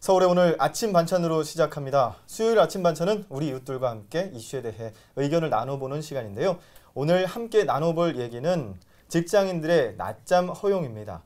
서울의 오늘 아침 반찬으로 시작합니다. 수요일 아침 반찬은 우리 이웃들과 함께 이슈에 대해 의견을 나눠보는 시간인데요. 오늘 함께 나눠볼 얘기는 직장인들의 낮잠 허용입니다.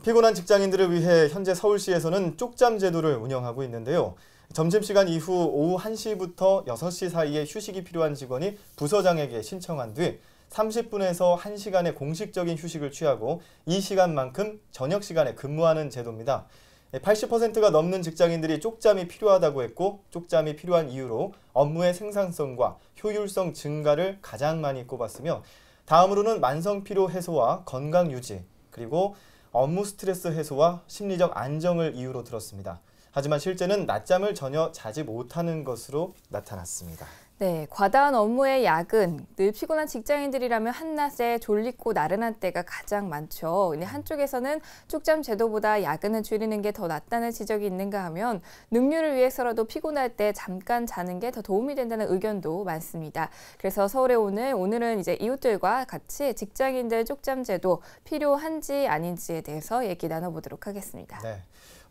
피곤한 직장인들을 위해 현재 서울시에서는 쪽잠 제도를 운영하고 있는데요. 점심시간 이후 오후 1시부터 6시 사이에 휴식이 필요한 직원이 부서장에게 신청한 뒤 30분에서 1시간의 공식적인 휴식을 취하고 이 시간만큼 저녁 시간에 근무하는 제도입니다. 80%가 넘는 직장인들이 쪽잠이 필요하다고 했고 쪽잠이 필요한 이유로 업무의 생산성과 효율성 증가를 가장 많이 꼽았으며 다음으로는 만성 피로 해소와 건강 유지 그리고 업무 스트레스 해소와 심리적 안정을 이유로 들었습니다. 하지만 실제는 낮잠을 전혀 자지 못하는 것으로 나타났습니다. 네, 과다한 업무의 야근, 늘 피곤한 직장인들이라면 한낮에 졸리고 나른한 때가 가장 많죠. 근데 한쪽에서는 쪽잠 제도보다 야근을 줄이는 게 더 낫다는 지적이 있는가 하면 능률을 위해서라도 피곤할 때 잠깐 자는 게 더 도움이 된다는 의견도 많습니다. 그래서 서울의 오늘은 이제 이웃들과 같이 직장인들 쪽잠 제도 필요한지 아닌지에 대해서 얘기 나눠보도록 하겠습니다. 네.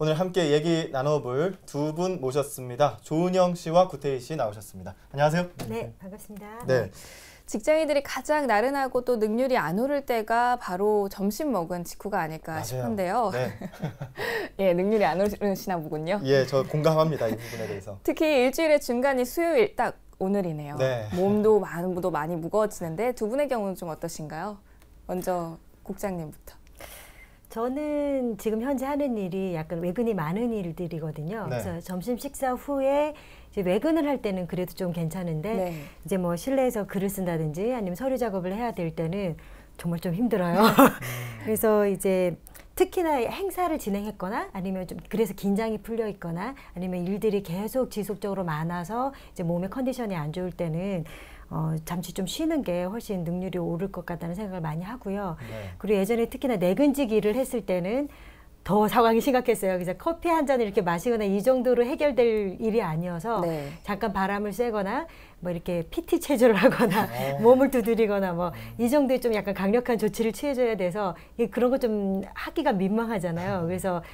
오늘 함께 얘기 나눠볼 두 분 모셨습니다. 조은영 씨와 구태희 씨 나오셨습니다. 안녕하세요. 네, 반갑습니다. 네. 직장인들이 가장 나른하고 또 능률이 안 오를 때가 바로 점심 먹은 직후가 아닐까 맞아요. 싶은데요. 네. 예, 능률이 안 오르시나 보군요. 예, 저 공감합니다. 이 부분에 대해서. 특히 일주일의 중간이 수요일 딱 오늘이네요. 네. 몸도 마음도 많이 무거워지는데 두 분의 경우는 좀 어떠신가요? 먼저 국장님부터. 저는 지금 현재 하는 일이 약간 외근이 많은 일들이거든요. 네. 그래서 점심 식사 후에 이제 외근을 할 때는 그래도 좀 괜찮은데 네. 이제 뭐 실내에서 글을 쓴다든지 아니면 서류 작업을 해야 될 때는 정말 좀 힘들어요. 그래서 이제 특히나 행사를 진행했거나 아니면 좀 그래서 긴장이 풀려 있거나 아니면 일들이 계속 지속적으로 많아서 이제 몸의 컨디션이 안 좋을 때는 잠시 좀 쉬는 게 훨씬 능률이 오를 것 같다는 생각을 많이 하고요. 네. 그리고 예전에 특히나 내근직 일을 했을 때는 더 상황이 심각했어요. 그래서 커피 한 잔을 이렇게 마시거나 이 정도로 해결될 일이 아니어서 네. 잠깐 바람을 쐬거나 뭐 이렇게 PT 체조를 하거나 몸을 두드리거나 뭐 이 정도의 좀 약간 강력한 조치를 취해줘야 돼서 그런 거 좀 하기가 민망하잖아요. 그래서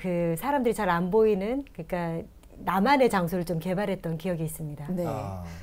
그 사람들이 잘 안 보이는 그러니까 나만의 장소를 좀 개발했던 기억이 있습니다. 네.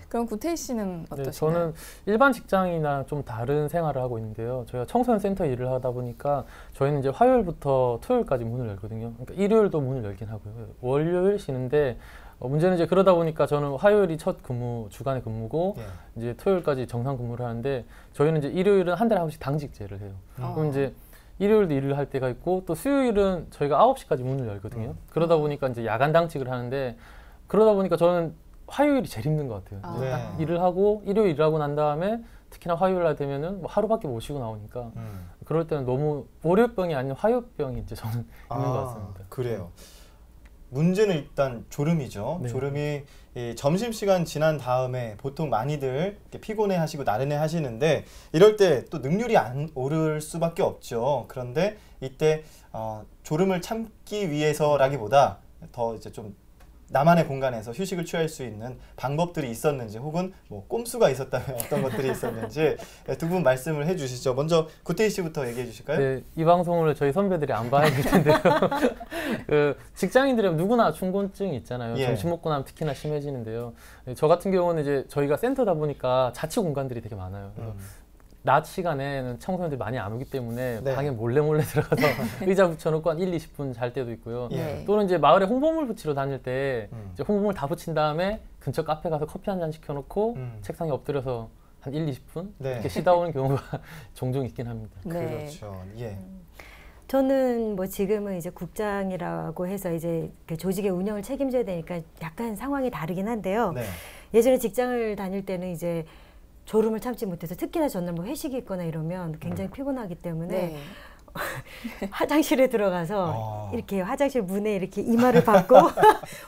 그럼 구태희 씨는 어떠신가요? 네, 저는 일반 직장이랑 좀 다른 생활을 하고 있는데요. 저희가 청소년 센터 일을 하다 보니까 저희는 이제 화요일부터 토요일까지 문을 열거든요. 그러니까 일요일도 문을 열긴 하고요. 월요일 쉬는데 문제는 이제 그러다 보니까 저는 화요일이 첫 근무, 주간의 근무고 이제 토요일까지 정상 근무를 하는데 저희는 이제 일요일은 한 달에 한 번씩 당직제를 해요. 그럼 이제 일요일도 일을 할 때가 있고 또 수요일은 저희가 9시까지 문을 열거든요. 그러다 보니까 이제 야간 당직을 하는데 그러다 보니까 저는 화요일이 제일 힘든 것 같아요. 이제 딱 일을 하고 일요일 일하고 난 다음에 특히나 화요일 날 되면은 뭐 하루밖에 못 쉬고 나오니까 그럴 때는 너무 월요병이 아닌 화요병이 이제 저는 있는 것 같습니다. 그래요. 문제는 일단 졸음이죠. 네. 졸음이 이 점심시간 지난 다음에 보통 많이들 이렇게 피곤해 하시고 나른해 하시는데 이럴 때 또 능률이 안 오를 수밖에 없죠. 그런데 이때 졸음을 참기 위해서라기보다 더 이제 좀 나만의 공간에서 휴식을 취할 수 있는 방법들이 있었는지 혹은 뭐 꼼수가 있었다면 어떤 것들이 있었는지 두 분 말씀을 해주시죠. 먼저 구태희 씨부터 얘기해 주실까요? 네, 이 방송을 저희 선배들이 안 봐야 될 텐데요. 그 직장인들은 누구나 충곤증이 있잖아요. 예. 점심 먹고 나면 특히나 심해지는데요. 저 같은 경우는 이제 저희가 센터다 보니까 자치 공간들이 되게 많아요. 그래서 낮 시간에는 청소년들이 많이 안 오기 때문에 네. 방에 몰래 들어가서 의자 붙여놓고 한 1, 20분 잘 때도 있고요. 예. 또는 이제 마을에 홍보물 붙이러 다닐 때 이제 홍보물 다 붙인 다음에 근처 카페 가서 커피 한 잔 시켜놓고 책상에 엎드려서 한 1, 20분 네. 이렇게 쉬다 오는 경우가 종종 있긴 합니다. 네. 그렇죠. 예. 저는 뭐 지금은 이제 국장이라고 해서 이제 그 조직의 운영을 책임져야 되니까 약간 상황이 다르긴 한데요. 네. 예전에 직장을 다닐 때는 이제 졸음을 참지 못해서 특히나 전날 뭐 회식이 있거나 이러면 굉장히 피곤하기 때문에 네. 화장실에 들어가서 이렇게 화장실 문에 이렇게 이마를 받고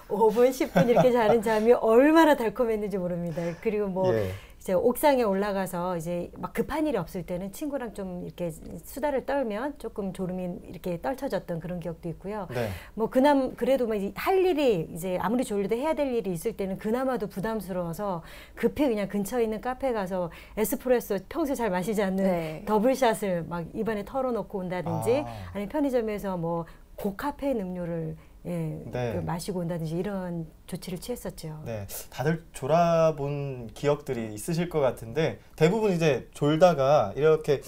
5분, 10분 이렇게 자는 잠이 얼마나 달콤했는지 모릅니다. 그리고 뭐 이제 옥상에 올라가서 이제 막 급한 일이 없을 때는 친구랑 좀 이렇게 수다를 떨면 조금 졸음이 이렇게 떨쳐졌던 그런 기억도 있고요. 네. 뭐 그래도 막 할 일이 이제 아무리 졸려도 해야 될 일이 있을 때는 그나마도 부담스러워서 급히 그냥 근처에 있는 카페 가서 에스프레소 평소에 잘 마시지 않는 더블샷을 막 입안에 털어놓고 온다든지 아니면 편의점에서 뭐 고카페인 음료를 예, 네. 그 마시고 온다든지 이런 조치를 취했었죠. 네, 다들 졸아본 기억들이 있으실 것 같은데 대부분 이제 졸다가 이렇게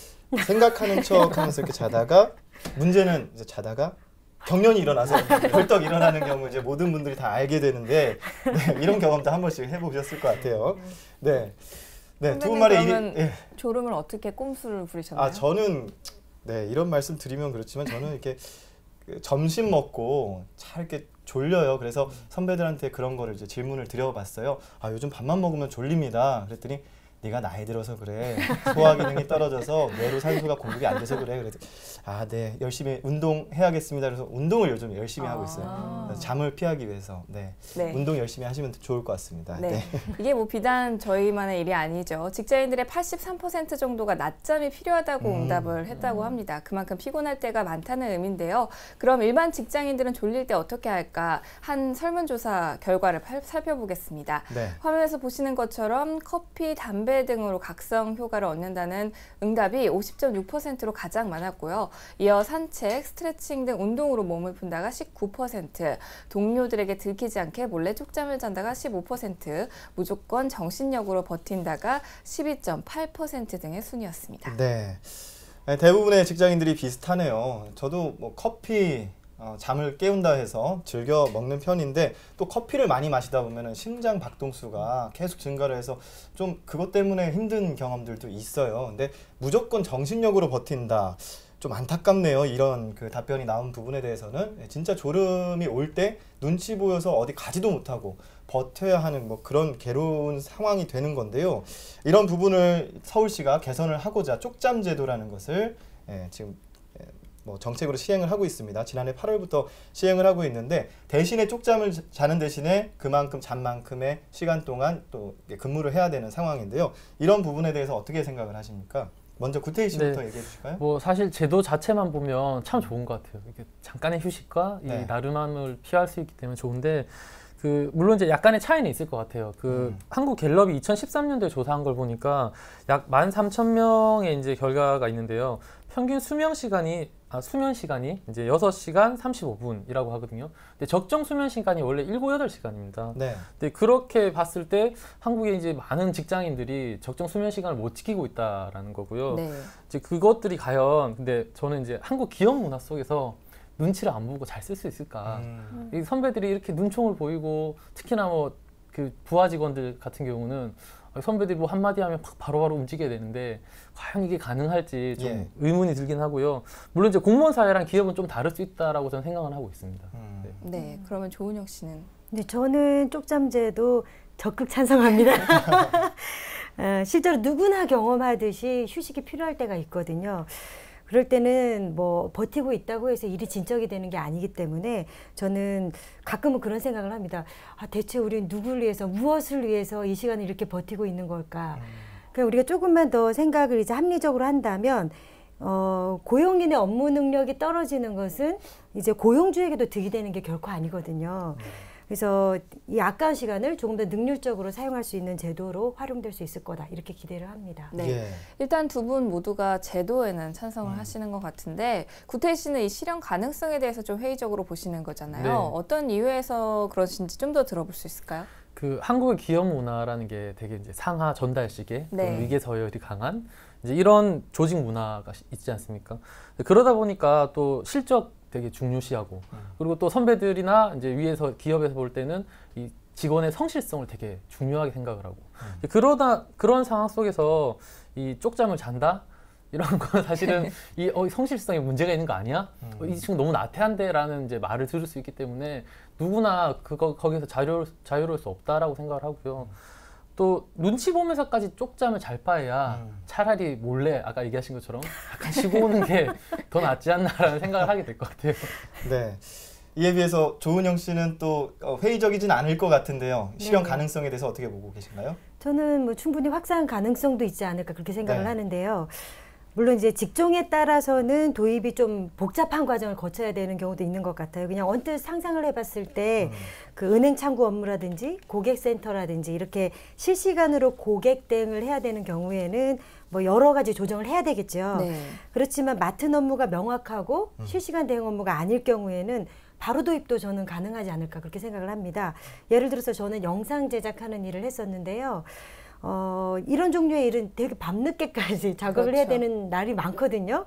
생각하는 척하면서 이렇게 자다가 문제는 이제 자다가 경련이 일어나서 벌떡 일어나는 경우 이제 모든 분들이 다 알게 되는데 네, 이런 경험도 한 번씩 해보셨을 것 같아요. 네, 네, 두 분 말에 그러면 졸음을 어떻게 꼼수를 부리셨나요? 저는 네, 이런 말씀 드리면 그렇지만 저는 이렇게 점심 먹고 잘 이렇게 졸려요. 그래서 선배들한테 그런 거를 이제 질문을 드려봤어요. 요즘 밥만 먹으면 졸립니다. 그랬더니 네가 나이 들어서 그래. 소화 기능이 떨어져서 뇌로 산소가 공급이 안 돼서 그래. 그래서 네, 열심히 운동해야겠습니다. 그래서 운동을 요즘 열심히 하고 있어요. 잠을 피하기 위해서. 네. 네. 운동 열심히 하시면 좋을 것 같습니다. 네. 이게 뭐 비단 저희만의 일이 아니죠. 직장인들의 83% 정도가 낮잠이 필요하다고 응답을 했다고 합니다. 그만큼 피곤할 때가 많다는 의미인데요. 그럼 일반 직장인들은 졸릴 때 어떻게 할까? 한 설문조사 결과를 살펴보겠습니다. 네. 화면에서 보시는 것처럼 커피, 담배 등으로 각성 효과를 얻는다는 응답이 50.6%로 가장 많았고요. 이어 산책, 스트레칭 등 운동으로 몸을 푼다가 19%, 동료들에게 들키지 않게 몰래 쪽잠을 잔다가 15%, 무조건 정신력으로 버틴다가 12.8% 등의 순이었습니다. 네. 대부분의 직장인들이 비슷하네요. 저도 뭐 커피 잠을 깨운다 해서 즐겨 먹는 편인데 또 커피를 많이 마시다 보면 심장 박동수가 계속 증가를 해서 좀 그것 때문에 힘든 경험들도 있어요. 근데 무조건 정신력으로 버틴다. 좀 안타깝네요. 이런 그 답변이 나온 부분에 대해서는 진짜 졸음이 올 때 눈치 보여서 어디 가지도 못하고 버텨야 하는 뭐 그런 괴로운 상황이 되는 건데요. 이런 부분을 서울시가 개선을 하고자 쪽잠 제도라는 것을 지금 뭐 정책으로 시행을 하고 있습니다. 지난해 8월부터 시행을 하고 있는데 대신에 쪽잠을 자는 대신에 그만큼 잔만큼의 시간 동안 또 근무를 해야 되는 상황인데요. 이런 부분에 대해서 어떻게 생각을 하십니까? 먼저 구태희 씨부터 얘기해 주실까요? 뭐 사실 제도 자체만 보면 참 좋은 것 같아요. 이게 잠깐의 휴식과 이 나른함을 피할 수 있기 때문에 좋은데 물론 이제 약간의 차이는 있을 것 같아요. 한국 갤럽이 2013년도에 조사한 걸 보니까 약 13,000명의 이제 결과가 있는데요. 평균 수면 시간이 이제 6시간 35분이라고 하거든요. 근데 적정 수면 시간이 원래 7, 8시간입니다. 네. 근데 그렇게 봤을 때 한국의 이제 많은 직장인들이 적정 수면 시간을 못 지키고 있다라는 거고요. 네. 이제 그것들이 과연 근데 저는 이제 한국 기업 문화 속에서 눈치를 안 보고 잘 쓸 수 있을까? 이 선배들이 이렇게 눈총을 보이고 특히나 뭐 그 부하 직원들 같은 경우는 선배들이 뭐 한마디 하면 바로바로 움직여야 되는데 과연 이게 가능할지 좀 의문이 들긴 하고요. 물론 이제 공무원 사회랑 기업은 좀 다를 수 있다라고 저는 생각을 하고 있습니다. 네, 그러면 조은혁 씨는? 네, 저는 쪽잠제도 적극 찬성합니다. 실제로 누구나 경험하듯이 휴식이 필요할 때가 있거든요. 그럴 때는 뭐 버티고 있다고 해서 일이 진척이 되는 게 아니기 때문에 저는 가끔은 그런 생각을 합니다. 대체 우리는 누구를 위해서, 무엇을 위해서 이 시간을 이렇게 버티고 있는 걸까? 그냥 우리가 조금만 더 생각을 이제 합리적으로 한다면 고용인의 업무 능력이 떨어지는 것은 이제 고용주에게도 득이 되는 게 결코 아니거든요. 그래서 이 아까운 시간을 조금 더 능률적으로 사용할 수 있는 제도로 활용될 수 있을 거다 이렇게 기대를 합니다. 네, 일단 두 분 모두가 제도에는 찬성을 하시는 것 같은데 구태희 씨는 이 실현 가능성에 대해서 좀 회의적으로 보시는 거잖아요. 네. 어떤 이유에서 그러신지 좀 더 들어볼 수 있을까요? 한국의 기업 문화라는 게 되게 이제 상하 전달식의 네. 위계 서열이 강한 이제 이런 조직 문화가 있지 않습니까? 그러다 보니까 또 실적 되게 중요시하고 그리고 또 선배들이나 이제 위에서 기업에서 볼 때는 이 직원의 성실성을 되게 중요하게 생각을 하고 그런 상황 속에서 이 쪽잠을 잔다 이런 건 사실은 이 성실성에 문제가 있는 거 아니야? 이 친구 너무 나태한데라는 이제 말을 들을 수 있기 때문에 누구나 거기서 자유로울 수 없다라고 생각을 하고요. 또 눈치 보면서까지 쪽잠을 잘 바해야 차라리 몰래 아까 얘기하신 것처럼 약간 쉬고 오는 게 더 낫지 않나라는 생각을 하게 될 것 같아요. 네. 이에 비해서 조은영 씨는 또 회의적이진 않을 것 같은데요. 실현 가능성에 대해서 어떻게 보고 계신가요? 저는 뭐 충분히 확산 가능성도 있지 않을까 그렇게 생각을 네. 하는데요. 물론 이제 직종에 따라서는 도입이 좀 복잡한 과정을 거쳐야 되는 경우도 있는 것 같아요. 그냥 언뜻 상상을 해봤을 때 그 은행 창구 업무라든지 고객센터라든지 이렇게 실시간으로 고객 대응을 해야 되는 경우에는 뭐 여러 가지 조정을 해야 되겠죠. 네. 그렇지만 맡은 업무가 명확하고 실시간 대응 업무가 아닐 경우에는 바로 도입도 저는 가능하지 않을까 그렇게 생각을 합니다. 예를 들어서 저는 영상 제작하는 일을 했었는데요. 이런 종류의 일은 되게 밤늦게까지 작업을 그렇죠. 해야 되는 날이 많거든요.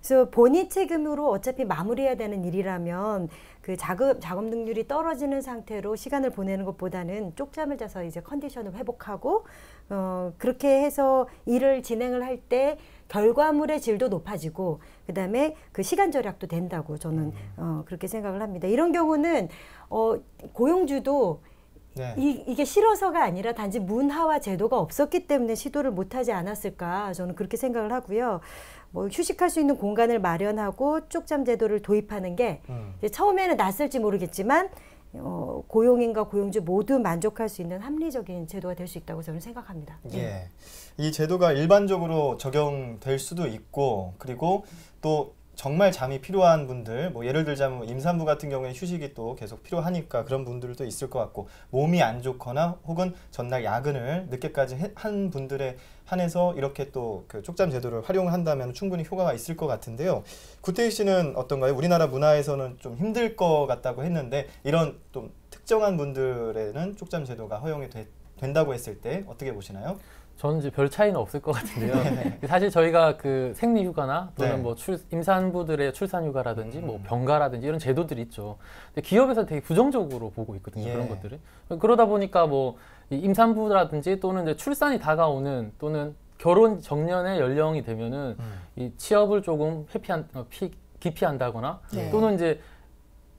그래서 본인 책임으로 어차피 마무리해야 되는 일이라면 그 작업 능률이 떨어지는 상태로 시간을 보내는 것보다는 쪽잠을 자서 이제 컨디션을 회복하고 그렇게 해서 일을 진행을 할 때 결과물의 질도 높아지고 그다음에 그 시간 절약도 된다고 저는 그렇게 생각을 합니다. 이런 경우는 고용주도 네. 이게 싫어서가 아니라 단지 문화와 제도가 없었기 때문에 시도를 못하지 않았을까 저는 그렇게 생각을 하고요. 뭐 휴식할 수 있는 공간을 마련하고 쪽잠 제도를 도입하는 게 이제 처음에는 낯설지 모르겠지만 고용인과 고용주 모두 만족할 수 있는 합리적인 제도가 될 수 있다고 저는 생각합니다. 예. 이 제도가 일반적으로 적용될 수도 있고 그리고 또 정말 잠이 필요한 분들, 뭐 예를 들자면 임산부 같은 경우에 휴식이 또 계속 필요하니까 그런 분들도 있을 것 같고 몸이 안 좋거나 혹은 전날 야근을 늦게까지 한 분들에 한해서 이렇게 또 그 쪽잠 제도를 활용을 한다면 충분히 효과가 있을 것 같은데요. 구태희 씨는 어떤가요? 우리나라 문화에서는 좀 힘들 것 같다고 했는데 이런 좀 특정한 분들에는 쪽잠 제도가 허용이 된다고 했을 때 어떻게 보시나요? 저는 이제 별 차이는 없을 것 같은데요. 사실 저희가 그 생리휴가나 또는 네. 뭐 임산부들의 출산휴가라든지 뭐 병가라든지 이런 제도들이 있죠. 근데 기업에서 되게 부정적으로 보고 있거든요. 예. 그런 것들을. 그러다 보니까 뭐 이 임산부라든지 또는 이제 출산이 다가오는 또는 결혼 정년의 연령이 되면은 이 취업을 조금 기피한다거나 네. 또는 이제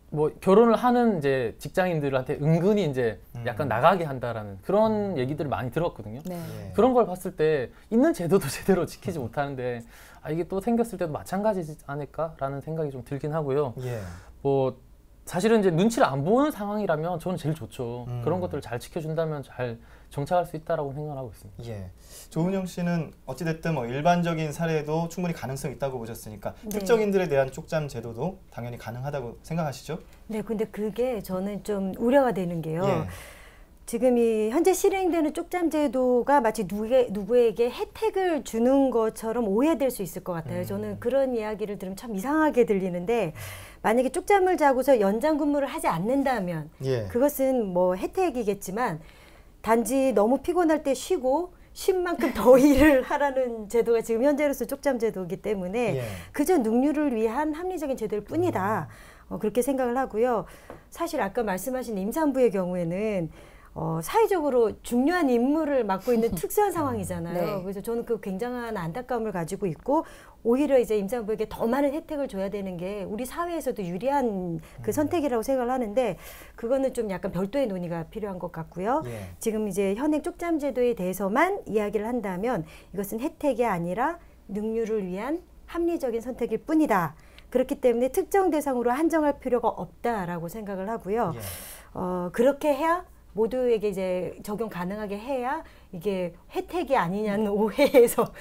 뭐 결혼을 하는 이제 직장인들한테 은근히 이제 약간 나가게 한다라는 그런 얘기들을 많이 들었거든요. 네. 예. 그런 걸 봤을 때 있는 제도도 제대로 지키지 못하는데 이게 또 생겼을 때도 마찬가지지 않을까라는 생각이 좀 들긴 하고요. 예. 뭐 사실은 이제 눈치를 안 보는 상황이라면 저는 제일 좋죠. 그런 것들을 잘 지켜준다면 잘 정착할 수 있다라고 생각하고 있습니다. 예. 조은영 씨는 어찌됐든 뭐 일반적인 사례도 충분히 가능성이 있다고 보셨으니까 네. 특정인들에 대한 쪽잠 제도도 당연히 가능하다고 생각하시죠? 네, 근데 그게 저는 좀 우려가 되는 게요. 예. 지금 이 현재 실행되는 쪽잠 제도가 마치 누구에게 혜택을 주는 것처럼 오해될 수 있을 것 같아요. 저는 그런 이야기를 들으면 참 이상하게 들리는데 만약에 쪽잠을 자고서 연장 근무를 하지 않는다면 예. 그것은 뭐 혜택이겠지만 단지 너무 피곤할 때 쉬고 쉰 만큼 더 일을 하라는 제도가 지금 현재로서 쪽잠 제도이기 때문에 예. 그저 능률을 위한 합리적인 제도일 뿐이다. 그렇게 생각을 하고요. 사실 아까 말씀하신 임산부의 경우에는 사회적으로 중요한 임무를 맡고 있는 특수한 상황이잖아요. 네. 그래서 저는 그 굉장한 안타까움을 가지고 있고 오히려 이제 임산부에게 더 많은 혜택을 줘야 되는 게 우리 사회에서도 유리한 그 선택이라고 생각을 하는데 그거는 좀 약간 별도의 논의가 필요한 것 같고요. 예. 지금 이제 현행 쪽잠 제도에 대해서만 이야기를 한다면 이것은 혜택이 아니라 능률을 위한 합리적인 선택일 뿐이다. 그렇기 때문에 특정 대상으로 한정할 필요가 없다라고 생각을 하고요. 예. 그렇게 해야 모두에게 이제 적용 가능하게 해야 이게 혜택이 아니냐는 오해에서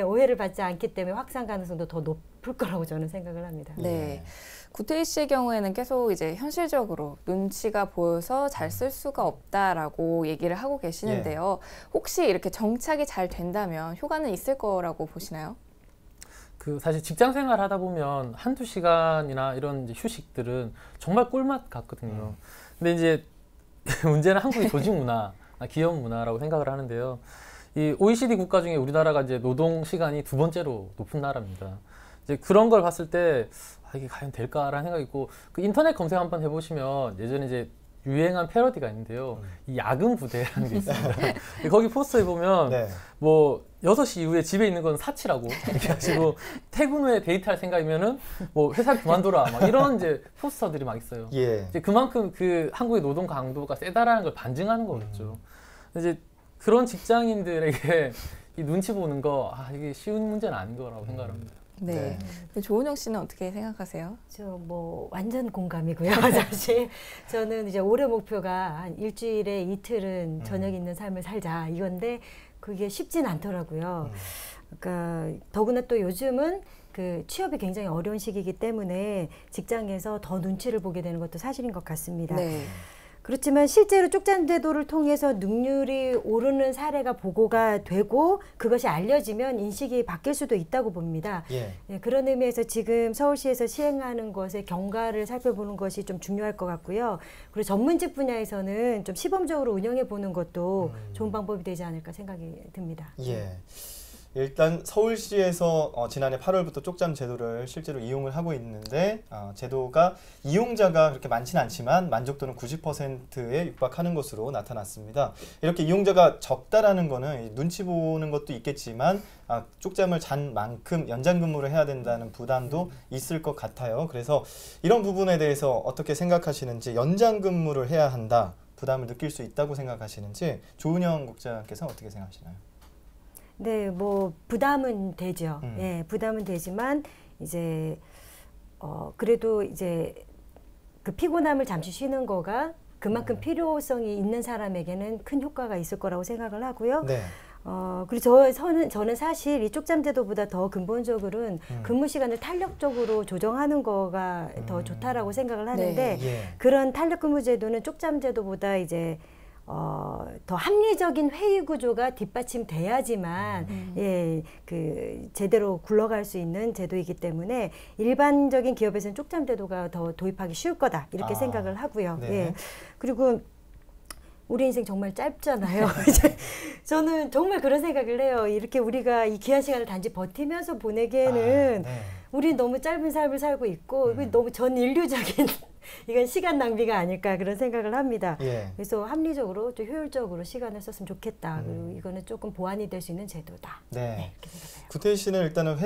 오해를 받지 않기 때문에 확산 가능성도 더 높을 거라고 저는 생각을 합니다. 네. 구태희 씨의 경우에는 계속 이제 현실적으로 눈치가 보여서 잘 쓸 수가 없다라고 얘기를 하고 계시는데요. 혹시 이렇게 정착이 잘 된다면 효과는 있을 거라고 보시나요? 그 사실 직장 생활 하다 보면 한두 시간이나 이런 이제 휴식들은 정말 꿀맛 같거든요. 근데 이제 문제는 한국의 조직 문화, 기업 문화라고 생각을 하는데요. 이 OECD 국가 중에 우리나라가 이제 노동 시간이 두 번째로 높은 나라입니다. 이제 그런 걸 봤을 때 이게 과연 될까라는 생각이 있고 그 인터넷 검색 한번 해보시면 예전에 이제 유행한 패러디가 있는데요. 이 야근 부대라는 게 있습니다. 거기 포스터에 보면 네. 뭐 6시 이후에 집에 있는 건 사치라고 이렇게 하시고 퇴근 후에 데이트할 생각이면은 뭐 회사 그만둬라 막 이런 이제 포스터들이 막 있어요. 예. 이제 그만큼 그 한국의 노동 강도가 세다라는 걸 반증하는 거겠죠. 이제 그런 직장인들에게 이 눈치 보는 거 이게 쉬운 문제는 아닌 거라고 생각합니다. 네. 조은영 씨는 어떻게 생각하세요? 저 뭐 완전 공감이고요. 사실 저는 이제 올해 목표가 한 일주일에 이틀은 저녁 있는 삶을 살자 이건데 그게 쉽진 않더라고요. 그러니까 더구나 또 요즘은 그 취업이 굉장히 어려운 시기이기 때문에 직장에서 더 눈치를 보게 되는 것도 사실인 것 같습니다. 네. 그렇지만 실제로 쪽잠 제도를 통해서 능률이 오르는 사례가 보고가 되고 그것이 알려지면 인식이 바뀔 수도 있다고 봅니다. 예. 예, 그런 의미에서 지금 서울시에서 시행하는 것의 경과를 살펴보는 것이 좀 중요할 것 같고요. 그리고 전문직 분야에서는 좀 시범적으로 운영해 보는 것도 좋은 방법이 되지 않을까 생각이 듭니다. 예. 일단 서울시에서 지난해 8월부터 쪽잠 제도를 실제로 이용을 하고 있는데 제도가 이용자가 그렇게 많지는 않지만 만족도는 90%에 육박하는 것으로 나타났습니다. 이렇게 이용자가 적다라는 거는 눈치 보는 것도 있겠지만 쪽잠을 잔 만큼 연장 근무를 해야 된다는 부담도 있을 것 같아요. 그래서 이런 부분에 대해서 어떻게 생각하시는지, 연장 근무를 해야 한다, 부담을 느낄 수 있다고 생각하시는지 조은영 국장께서 어떻게 생각하시나요? 네, 뭐 부담은 되죠. 예, 부담은 되지만 이제 그래도 이제 그 피곤함을 잠시 쉬는 거가 그만큼 필요성이 있는 사람에게는 큰 효과가 있을 거라고 생각을 하고요. 네. 그리고 저는 사실 이 쪽잠 제도보다 더 근본적으로는 근무 시간을 탄력적으로 조정하는 거가 더 좋다라고 생각을 하는데 예. 그런 탄력 근무 제도는 쪽잠 제도보다 이제 더 합리적인 회의 구조가 뒷받침돼야지만 예, 그 제대로 굴러갈 수 있는 제도이기 때문에 일반적인 기업에서는 쪽잠 제도가 더 도입하기 쉬울 거다 이렇게 생각을 하고요. 네. 예. 그리고 우리 인생 정말 짧잖아요. 저는 정말 그런 생각을 해요. 이렇게 우리가 이 귀한 시간을 단지 버티면서 보내기에는 네. 우리 너무 짧은 삶을 살고 있고 너무 전 인류적인 이건 시간 낭비가 아닐까 그런 생각을 합니다. 예. 그래서 합리적으로 좀 효율적으로 시간을 썼으면 좋겠다. 그리고 이거는 조금 보완이 될 수 있는 제도다. 네. 이렇게 생각해요. 구태희 씨는 일단은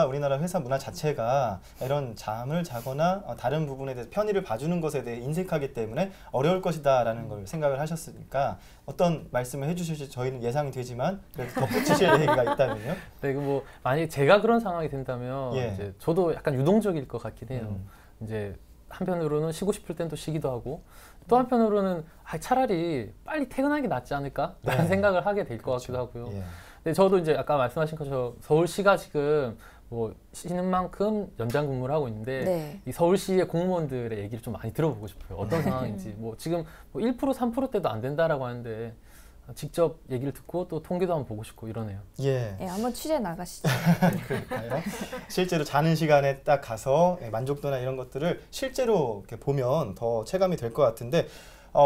우리나라 회사 문화 자체가 이런 잠을 자거나 다른 부분에 대해서 편의를 봐주는 것에 대해 인색하기 때문에 어려울 것이다라는 걸 생각을 하셨으니까 어떤 말씀을 해주실지 저희는 예상이 되지만 그래도 덧붙이실 얘기가 있다면요. 네, 뭐 만약에 제가 그런 상황이 된다면 예. 이제 저도 약간 유동적일 것 같긴 해요. 이제 한편으로는 쉬고 싶을 땐 또 쉬기도 하고 또 한편으로는 차라리 빨리 퇴근하는 게 낫지 않을까라는 네. 생각을 하게 될 것 그렇죠. 같기도 하고요. 예. 근데 저도 이제 아까 말씀하신 것처럼 서울시가 지금 뭐 쉬는 만큼 연장 근무를 하고 있는데 네. 이 서울시의 공무원들의 얘기를 좀 많이 들어보고 싶어요. 어떤 상황인지. 뭐 지금 뭐 1% 3%대도 안 된다라고 하는데 직접 얘기를 듣고 또 통계도 한번 보고 싶고 이러네요. 예. 예, 한번 취재 나가시죠. 그러니까요. 실제로 자는 시간에 딱 가서 만족도나 이런 것들을 실제로 이렇게 보면 더 체감이 될 것 같은데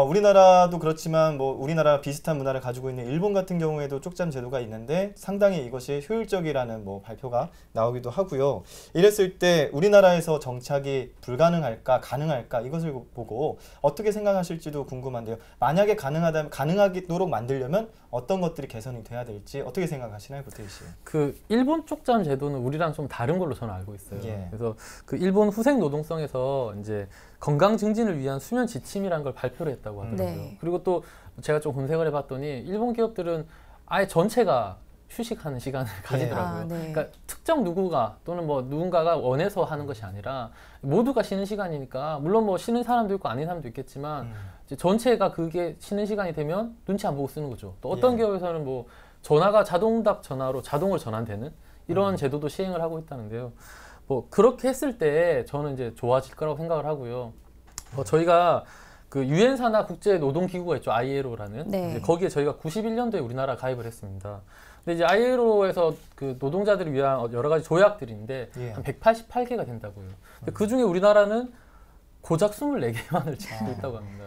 우리나라도 그렇지만 뭐 우리나라 비슷한 문화를 가지고 있는 일본 같은 경우에도 쪽잠 제도가 있는데 상당히 이것이 효율적이라는 뭐 발표가 나오기도 하고요. 이랬을 때 우리나라에서 정착이 불가능할까 가능할까 이것을 보고 어떻게 생각하실지도 궁금한데요. 만약에 가능하도록 만들려면 어떤 것들이 개선이 돼야 될지 어떻게 생각하시나요, 구태희 씨? 그 일본 쪽잠 제도는 우리랑 좀 다른 걸로 저는 알고 있어요. 예. 그래서 그 일본 후생 노동성에서 이제 건강 증진을 위한 수면 지침이라는 걸 발표를 했다고 하더라고요. 네. 그리고 또 제가 좀 검색을 해봤더니 일본 기업들은 아예 전체가 휴식하는 시간을 가지더라고요. 네. 그러니까 특정 누구가 또는 뭐 누군가가 원해서 하는 것이 아니라 모두가 쉬는 시간이니까 물론 뭐 쉬는 사람도 있고 아닌 사람도 있겠지만 이제 전체가 그게 쉬는 시간이 되면 눈치 안 보고 쓰는 거죠. 또 어떤 예. 기업에서는 뭐 전화가 자동답 전화로 자동으로 전환되는 이런 제도도 시행을 하고 있다는데요. 뭐 그렇게 했을 때 저는 이제 좋아질 거라고 생각을 하고요. 저희가 그 유엔 산하 국제 노동 기구가 있죠. ILO라는. 네. 이제 거기에 저희가 91년도에 우리나라 가입을 했습니다. 근데 이제 ILO에서 그 노동자들을 위한 여러 가지 조약들인데 예. 한 188개가 된다고요. 근데 그 중에 우리나라는 고작 24개만을 지키고 있다고 합니다.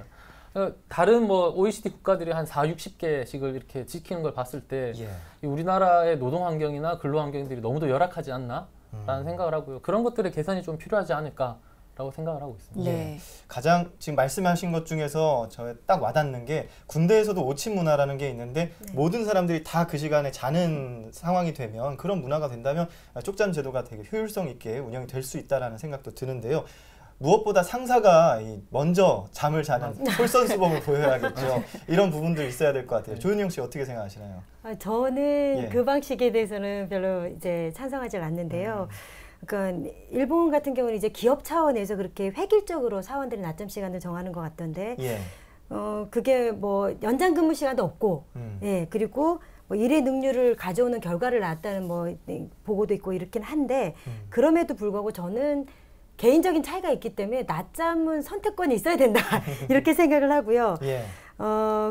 다른 뭐 OECD 국가들이 한 40-60개씩을 이렇게 지키는 걸 봤을 때 예. 이 우리나라의 노동 환경이나 근로 환경들이 너무도 열악하지 않나라는 생각을 하고요. 그런 것들의 개선이 좀 필요하지 않을까라고 생각을 하고 있습니다. 네. 가장 지금 말씀하신 것 중에서 저 딱 와닿는 게 군대에서도 오침 문화라는 게 있는데 모든 사람들이 다 그 시간에 자는 상황이 되면 그런 문화가 된다면 쪽잠 제도가 되게 효율성 있게 운영이 될 수 있다라는 생각도 드는데요. 무엇보다 상사가 먼저 잠을 자는 솔선수범을 보여야겠죠. 이런 부분도 있어야 될 것 같아요. 조은영 씨 어떻게 생각하시나요? 저는 예. 그 방식에 대해서는 별로 이제 찬성하지 않는데요. 그러니까 일본 같은 경우는 이제 기업 차원에서 그렇게 획일적으로 사원들이 낮잠 시간을 정하는 것 같던데, 예. 그게 뭐 연장 근무 시간도 없고, 예, 그리고 뭐 일의 능률을 가져오는 결과를 낳았다는 뭐 보고도 있고 이렇긴 한데, 그럼에도 불구하고 저는 개인적인 차이가 있기 때문에 낮잠은 선택권이 있어야 된다 이렇게 생각을 하고요. 예.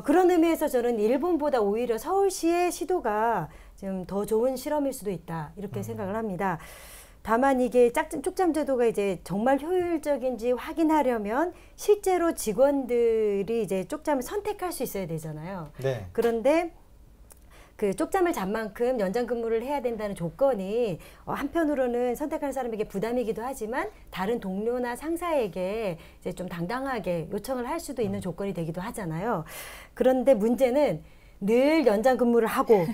그런 의미에서 저는 일본보다 오히려 서울시의 시도가 좀 더 좋은 실험일 수도 있다 이렇게 생각을 합니다. 다만 이게 쪽잠 제도가 이제 정말 효율적인지 확인하려면 실제로 직원들이 이제 쪽잠을 선택할 수 있어야 되잖아요. 네. 그런데 그 쪽잠을 잔 만큼 연장 근무를 해야 된다는 조건이 한편으로는 선택하는 사람에게 부담이기도 하지만 다른 동료나 상사에게 이제 좀 당당하게 요청을 할 수도 있는 조건이 되기도 하잖아요. 그런데 문제는 늘 연장 근무를 하고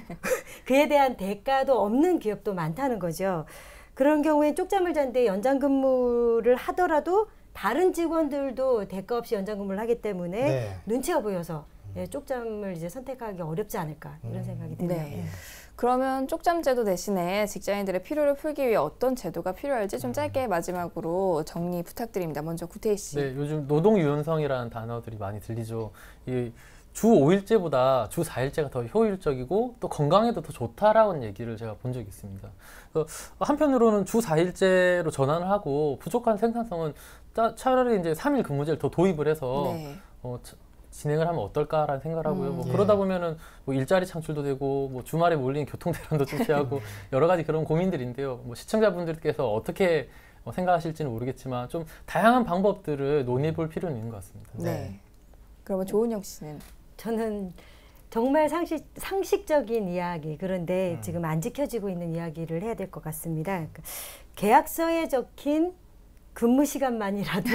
그에 대한 대가도 없는 기업도 많다는 거죠. 그런 경우에 쪽잠을 잔데 연장 근무를 하더라도 다른 직원들도 대가 없이 연장 근무를 하기 때문에 네. 눈치가 보여서 쪽잠을 이제 선택하기 어렵지 않을까 이런 생각이 듭니다. 네. 그러면 쪽잠 제도 대신에 직장인들의 피로를 풀기 위해 어떤 제도가 필요할지 좀 짧게 마지막으로 정리 부탁드립니다. 먼저 구태희 씨. 네, 요즘 노동 유연성이라는 단어들이 많이 들리죠. 이 주 5일제보다 주 4일제가 더 효율적이고 또 건강에도 더 좋다라는 얘기를 제가 본 적이 있습니다. 그래서 한편으로는 주 4일제로 전환을 하고 부족한 생산성은 차라리 이제 3일 근무제를 더 도입을 해서 네. 진행을 하면 어떨까라는 생각을 하고요. 뭐 예. 그러다 보면은 뭐 일자리 창출도 되고 뭐 주말에 몰리는 교통 대란도 좀 피하고 여러 가지 그런 고민들인데요. 뭐 시청자분들께서 어떻게 생각하실지는 모르겠지만 좀 다양한 방법들을 논의해 볼 필요는 있는 것 같습니다. 네. 그러면 조은영 씨는? 저는 정말 상식적인 이야기, 그런데 지금 안 지켜지고 있는 이야기를 해야 될 것 같습니다. 그러니까 계약서에 적힌 근무 시간만이라도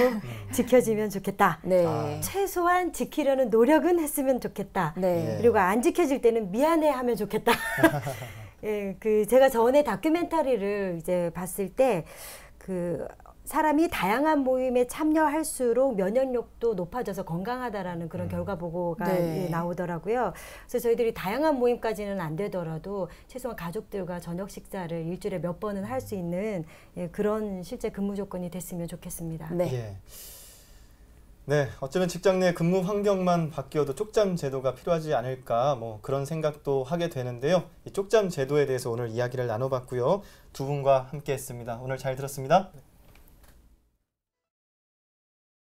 지켜지면 좋겠다. 네. 최소한 지키려는 노력은 했으면 좋겠다. 네. 그리고 안 지켜질 때는 미안해하면 좋겠다. 예, 제가 전에 다큐멘터리를 이제 봤을 때 사람이 다양한 모임에 참여할수록 면역력도 높아져서 건강하다라는 그런 결과 보고가 네. 나오더라고요. 그래서 저희들이 다양한 모임까지는 안 되더라도 최소한 가족들과 저녁 식사를 일주일에 몇 번은 할 수 있는 그런 실제 근무 조건이 됐으면 좋겠습니다. 네. 예. 네, 어쩌면 직장 내 근무 환경만 바뀌어도 쪽잠 제도가 필요하지 않을까 뭐 그런 생각도 하게 되는데요. 이 쪽잠 제도에 대해서 오늘 이야기를 나눠봤고요. 두 분과 함께했습니다. 오늘 잘 들었습니다.